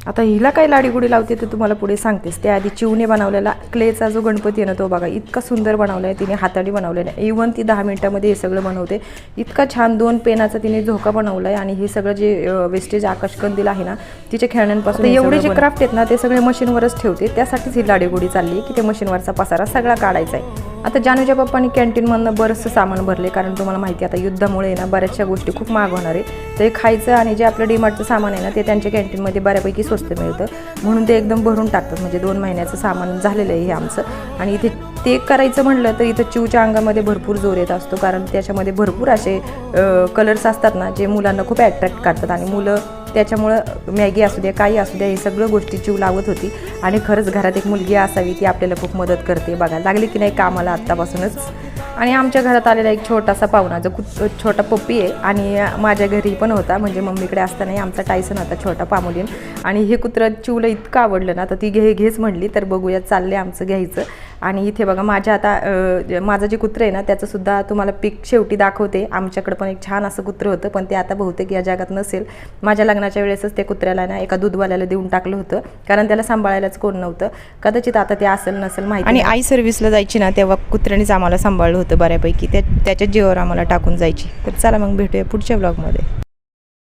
आता हिला काय लाडीगुडी लावते ते तुम्हाला पुढे सांगतेस. त्या आधी चिवने बनवलेला क्लेचा जो गणपती आहे ना तो बघा इतका सुंदर बनवला आहे तिने, हाताने बनवलेला आहे. इवन ती 10 मिनिटामध्ये हे सगळं बनवते. इतका छान 2 पेनाचा तिने झोका बनवला आहे. आणि हे सगळं जे वेस्टेज आकाशकंदील आहे ना तिच्या खेळण्यांपासून एवढे जे क्राफ्ट आहेत ना ते सगळे मशीनवरच ठेवते. त्यासाठीच ही लाडीगुडी चालली की ते मशीनवरचा पसारा सगळा काढायचा आहे. आता जानूच्या पप्पांनी कॅन्टीनमधनं बरंचसं सामान भरले, कारण तुम्हाला माहिती आहे आता युद्धामुळे ना बऱ्याचशा गोष्टी खूप महाग होणार आहे. तर हे खायचं आणि जे आपलं डीमार्टचं सामान आहे ना ते त्यांच्या कॅन्टीनमध्ये बऱ्यापैकी स्वस्त मिळतं, म्हणून ते एकदम भरून टाकतात. म्हणजे 2 महिन्याचं सामान झालेलं आहे हे आमचं. आणि इथे ते करायचं म्हटलं तर इथं चिवच्या अंगामध्ये भरपूर जोर येत असतो, कारण त्याच्यामध्ये भरपूर असे कलर्स असतात ना जे मुलांना खूप ॲट्रॅक्ट करतात. आणि मुलं त्याच्यामुळं मॅगी असू द्या काही असू द्या हे सगळं गोष्टी चिव लावत होती. आणि खरंच घरात एक मुलगी असावी ती आपल्याला खूप मदत करते. बघायला लागली की नाही कामाला आत्तापासूनच. आणि आमच्या घरात आलेला एक छोटासा पाहुणा जो छोटा पप्पी आहे आणि माझ्या घरी पण होता, म्हणजे मम्मीकडे असतानाही आमचा टायसन होता छोटा पामुलीन. आणि हे कुत्रं चिवला इतकं आवडलं ना तर ती घेच म्हणली. तर बघूया चालले आमचं घ्यायचं. आणि इथे बघा माझ्या आता माझं जे कुत्रं आहे ना त्याचंसुद्धा तुम्हाला पिक शेवटी दाखवते. आमच्याकडं पण एक छान असं कुत्रं होतं, पण ते आता बहुतेक या जगात नसेल. माझ्या लग्नाच्या वेळेसच त्या कुत्र्याला ना एका दूधवाल्याला देऊन टाकलं होतं, कारण त्याला सांभाळायलाच कोण नव्हतं. कदाचित आता ते असेल नसेल माहिती. आणि आई सर्व्हिसला जायची ना तेव्हा कुत्र्यानेच आम्हाला सांभाळलं होतं बऱ्यापैकी. त्याच्या जीवावर आम्हाला टाकून जायची. तर चला मग भेटूया पुढच्या ब्लॉगमध्ये.